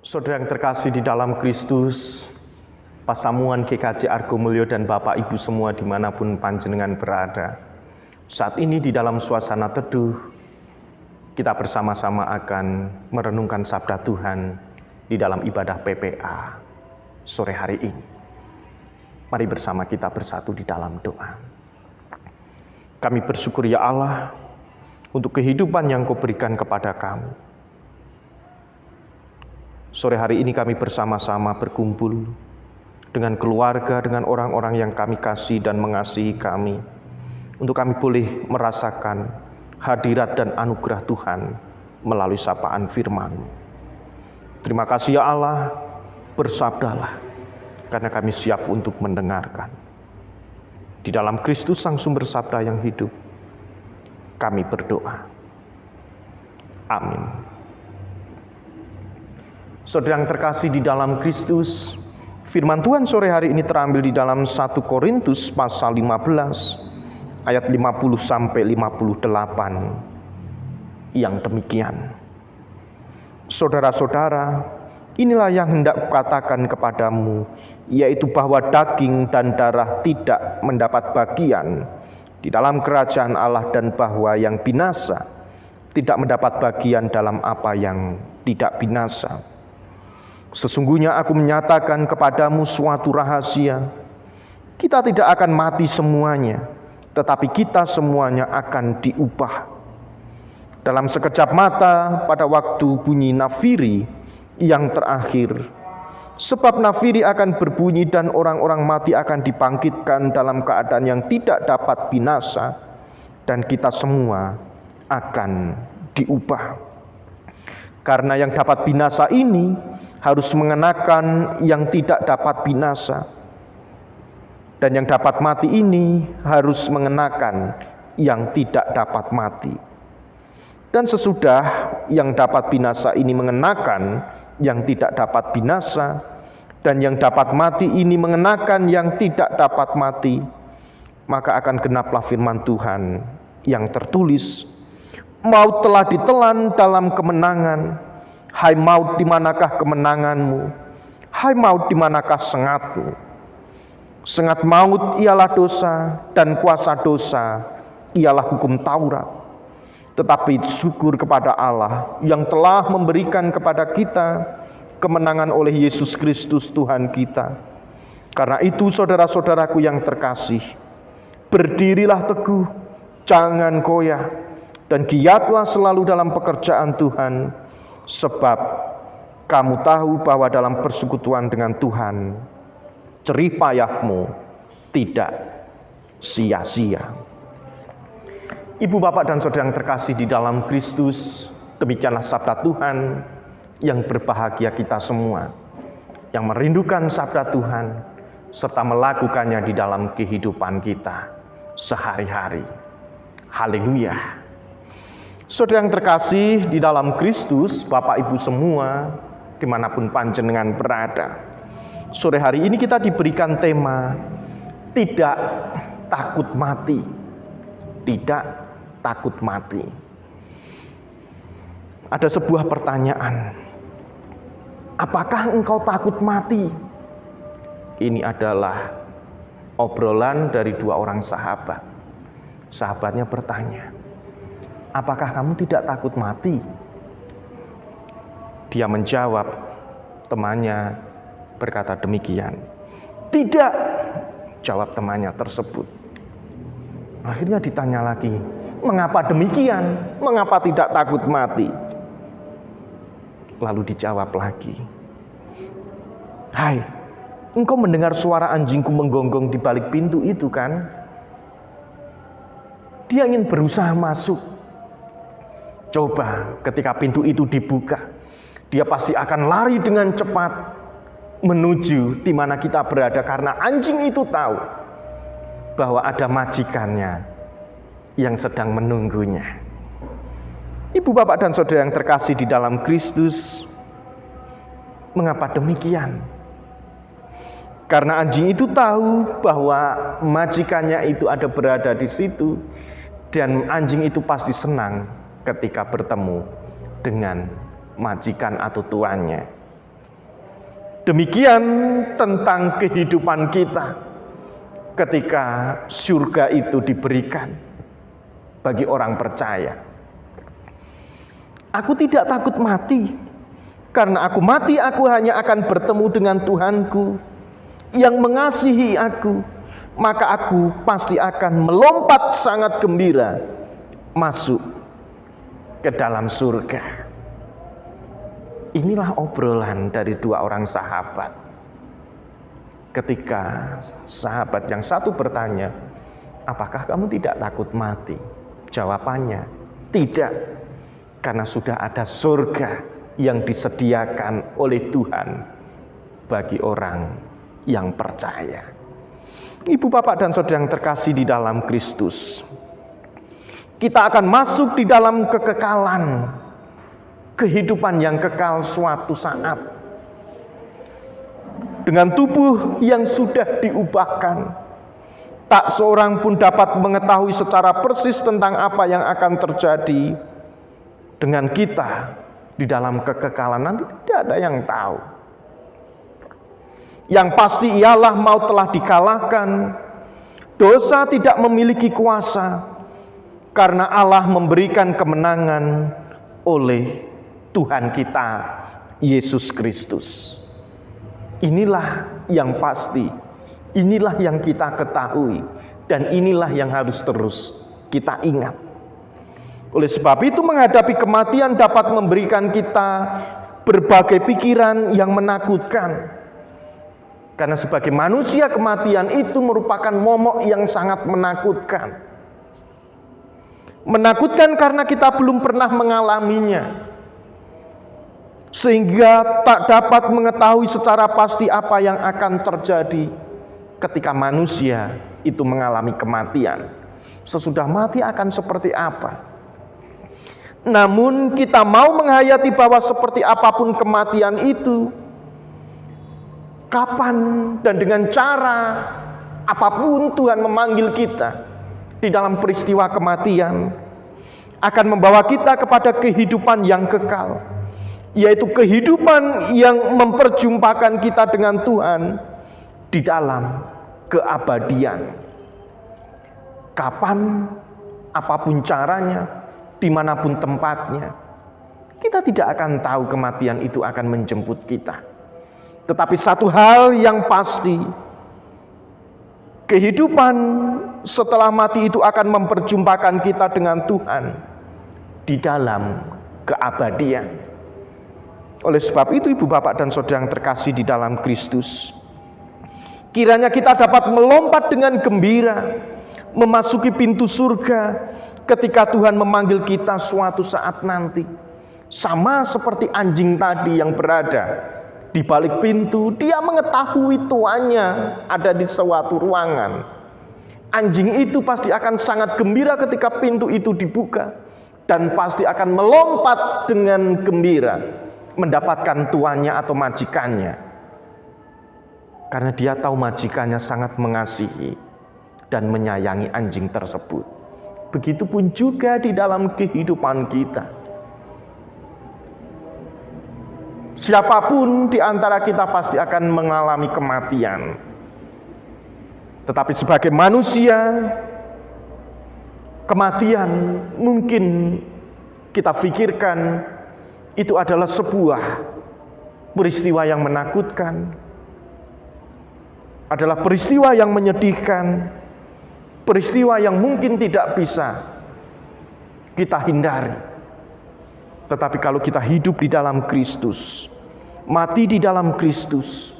Saudara yang terkasih di dalam Kristus, Pasamuan GKJ Argo Mulyo dan Bapak Ibu semua dimanapun panjenengan berada. Saat ini di dalam suasana teduh, kita bersama-sama akan merenungkan sabda Tuhan di dalam ibadah PPA sore hari ini. Mari bersama kita bersatu di dalam doa. Kami bersyukur ya Allah untuk kehidupan yang Kau berikan kepada kami. Sore hari ini kami bersama-sama berkumpul dengan keluarga, dengan orang-orang yang kami kasih dan mengasihi kami, untuk kami boleh merasakan hadirat dan anugerah Tuhan melalui sapaan firman-Mu. Terima kasih ya Allah, bersabdalah, karena kami siap untuk mendengarkan. Di dalam Kristus Sang Sumber Sabda yang hidup, kami berdoa. Amin. Saudara yang terkasih di dalam Kristus, firman Tuhan sore hari ini terambil di dalam 1 Korintus pasal 15 ayat 50 sampai 58 yang demikian. Saudara-saudara, inilah yang hendak kukatakan kepadamu, yaitu bahwa daging dan darah tidak mendapat bagian di dalam kerajaan Allah, dan bahwa yang binasa tidak mendapat bagian dalam apa yang tidak binasa. Sesungguhnya aku menyatakan kepadamu suatu rahasia. Kita tidak akan mati semuanya, tetapi kita semuanya akan diubah. Dalam sekejap mata, pada waktu bunyi nafiri yang terakhir. Sebab nafiri akan berbunyi dan orang-orang mati akan dibangkitkan dalam keadaan yang tidak dapat binasa, dan kita semua akan diubah. Karena yang dapat binasa ini harus mengenakan yang tidak dapat binasa, dan yang dapat mati ini harus mengenakan yang tidak dapat mati. Dan sesudah yang dapat binasa ini mengenakan yang tidak dapat binasa, dan yang dapat mati ini mengenakan yang tidak dapat mati, maka akan genaplah firman Tuhan yang tertulis, maut telah ditelan dalam kemenangan. Hai maut, di manakah kemenanganmu? Hai maut, di manakah sengatmu? Sengat maut ialah dosa, dan kuasa dosa ialah hukum Taurat. Tetapi syukur kepada Allah yang telah memberikan kepada kita kemenangan oleh Yesus Kristus Tuhan kita. Karena itu saudara-saudaraku yang terkasih, berdirilah teguh, jangan goyah, dan giatlah selalu dalam pekerjaan Tuhan, sebab kamu tahu bahwa dalam persekutuan dengan Tuhan, jerih payahmu tidak sia-sia. Ibu, bapak, dan saudara yang terkasih di dalam Kristus, demikianlah sabda Tuhan yang berbahagia kita semua, yang merindukan sabda Tuhan, serta melakukannya di dalam kehidupan kita sehari-hari. Haleluya. Saudara yang terkasih di dalam Kristus, Bapak Ibu semua, dimanapun panjenengan berada, sore hari ini kita diberikan tema tidak takut mati. Tidak takut mati. Ada sebuah pertanyaan, apakah engkau takut mati? Ini adalah obrolan dari dua orang sahabat. Sahabatnya bertanya, apakah kamu tidak takut mati? Dia menjawab, temannya berkata demikian. Tidak, jawab temannya tersebut. Akhirnya ditanya lagi, mengapa demikian? Mengapa tidak takut mati? Lalu dijawab lagi, hai, engkau mendengar suara anjingku menggonggong di balik pintu itu kan? Dia ingin berusaha masuk. Coba ketika pintu itu dibuka, dia pasti akan lari dengan cepat menuju di mana kita berada, karena anjing itu tahu bahwa ada majikannya yang sedang menunggunya. Ibu, bapak, dan saudara yang terkasih di dalam Kristus, mengapa demikian? Karena anjing itu tahu bahwa majikannya itu ada berada di situ, dan anjing itu pasti senang ketika bertemu dengan majikan atau tuannya. Demikian tentang kehidupan kita ketika surga itu diberikan bagi orang percaya. Aku tidak takut mati, karena aku mati aku hanya akan bertemu dengan Tuhanku yang mengasihi aku. Maka aku pasti akan melompat sangat gembira masuk ke dalam surga. Inilah obrolan dari dua orang sahabat. Ketika sahabat yang satu bertanya, apakah kamu tidak takut mati? Jawabannya, tidak. Karena sudah ada surga yang disediakan oleh Tuhan bagi orang yang percaya. Ibu, bapak, dan saudara yang terkasih di dalam Kristus, kita akan masuk di dalam kekekalan, kehidupan yang kekal suatu saat. Dengan tubuh yang sudah diubahkan, tak seorang pun dapat mengetahui secara persis tentang apa yang akan terjadi dengan kita di dalam kekekalan nanti. Tidak ada yang tahu. Yang pasti ialah maut telah dikalahkan, dosa tidak memiliki kuasa, karena Allah memberikan kemenangan oleh Tuhan kita Yesus Kristus. Inilah yang pasti, inilah yang kita ketahui, dan inilah yang harus terus kita ingat. Oleh sebab itu, menghadapi kematian dapat memberikan kita berbagai pikiran yang menakutkan. Karena sebagai manusia, kematian itu merupakan momok yang sangat menakutkan. Menakutkan karena kita belum pernah mengalaminya, sehingga tak dapat mengetahui secara pasti apa yang akan terjadi ketika manusia itu mengalami kematian. Sesudah mati akan seperti apa? Namun kita mau menghayati bahwa seperti apapun kematian itu, kapan dan dengan cara apapun Tuhan memanggil kita di dalam peristiwa kematian, akan membawa kita kepada kehidupan yang kekal, yaitu kehidupan yang memperjumpakan kita dengan Tuhan di dalam keabadian. Kapan, apapun caranya, dimanapun tempatnya, kita tidak akan tahu kematian itu akan menjemput kita. Tetapi satu hal yang pasti, kehidupan setelah mati itu akan memperjumpakan kita dengan Tuhan di dalam keabadian. Oleh sebab itu, ibu, bapak, dan saudara yang terkasih di dalam Kristus, kiranya kita dapat melompat dengan gembira memasuki pintu surga ketika Tuhan memanggil kita suatu saat nanti. Sama seperti anjing tadi yang berada di balik pintu, dia mengetahui tuannya ada di suatu ruangan. Anjing itu pasti akan sangat gembira ketika pintu itu dibuka, dan pasti akan melompat dengan gembira mendapatkan tuannya atau majikannya, karena dia tahu majikannya sangat mengasihi dan menyayangi anjing tersebut. Begitupun juga di dalam kehidupan kita. Siapapun di antara kita pasti akan mengalami kematian. Tetapi sebagai manusia, kematian mungkin kita pikirkan itu adalah sebuah peristiwa yang menakutkan, adalah peristiwa yang menyedihkan, peristiwa yang mungkin tidak bisa kita hindari. Tetapi kalau kita hidup di dalam Kristus, mati di dalam Kristus,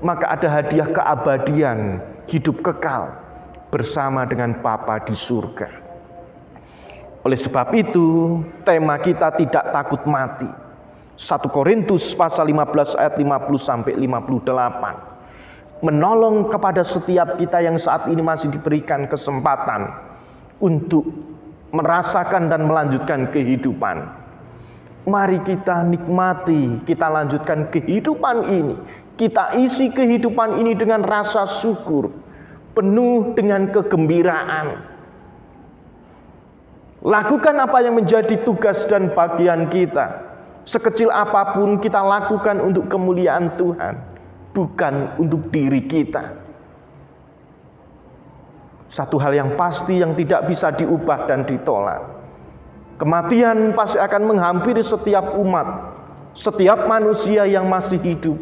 maka ada hadiah keabadian, hidup kekal bersama dengan Bapa di surga. Oleh sebab itu, tema kita tidak takut mati. 1 Korintus pasal 15 ayat 50 sampai 58. Menolong kepada setiap kita yang saat ini masih diberikan kesempatan untuk merasakan dan melanjutkan kehidupan. Mari kita nikmati, kita lanjutkan kehidupan ini. Kita isi kehidupan ini dengan rasa syukur, penuh dengan kegembiraan. Lakukan apa yang menjadi tugas dan bagian kita sekecil apapun kita lakukan untuk kemuliaan Tuhan, bukan untuk diri kita. Satu hal yang pasti yang tidak bisa diubah dan ditolak, kematian pasti akan menghampiri setiap umat, setiap manusia yang masih hidup.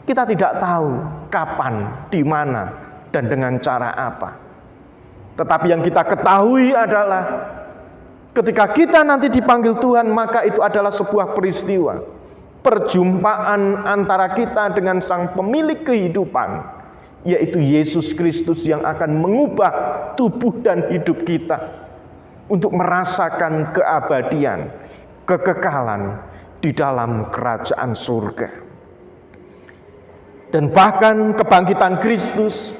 Kita tidak tahu kapan, di mana, dan dengan cara apa. Tetapi yang kita ketahui adalah ketika kita nanti dipanggil Tuhan, maka itu adalah sebuah peristiwa perjumpaan antara kita dengan Sang Pemilik kehidupan, yaitu Yesus Kristus, yang akan mengubah tubuh dan hidup kita untuk merasakan keabadian, kekekalan di dalam kerajaan surga. Dan bahkan kebangkitan Kristus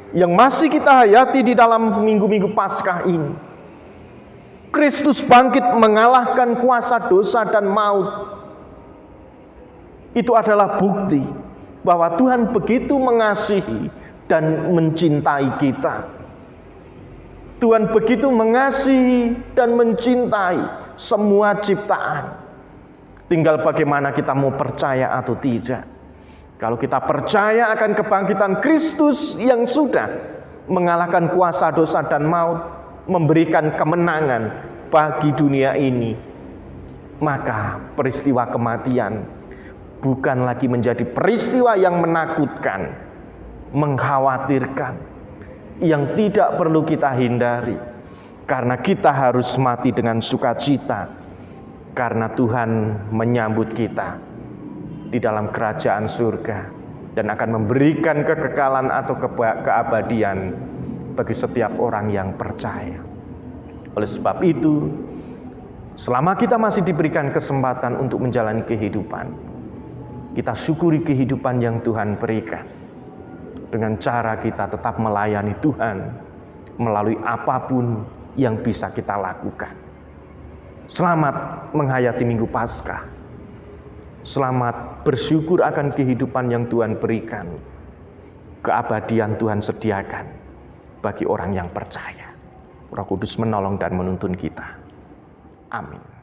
yang masih kita hayati di dalam minggu-minggu Paskah ini, Kristus bangkit mengalahkan kuasa dosa dan maut. Itu adalah bukti bahwa Tuhan begitu mengasihi dan mencintai kita. Tuhan begitu mengasihi dan mencintai semua ciptaan. Tinggal bagaimana kita mau percaya atau tidak. Kalau kita percaya akan kebangkitan Kristus yang sudah mengalahkan kuasa dosa dan maut, memberikan kemenangan bagi dunia ini, maka peristiwa kematian bukan lagi menjadi peristiwa yang menakutkan, mengkhawatirkan, yang tidak perlu kita hindari, karena kita harus mati dengan sukacita, karena Tuhan menyambut kita di dalam kerajaan surga dan akan memberikan kekekalan atau keabadian bagi setiap orang yang percaya. Oleh sebab itu, selama kita masih diberikan kesempatan untuk menjalani kehidupan, kita syukuri kehidupan yang Tuhan berikan dengan cara kita tetap melayani Tuhan melalui apapun yang bisa kita lakukan. Selamat menghayati Minggu Paskah. Selamat bersyukur akan kehidupan yang Tuhan berikan. Keabadian Tuhan sediakan bagi orang yang percaya. Roh Kudus menolong dan menuntun kita. Amin.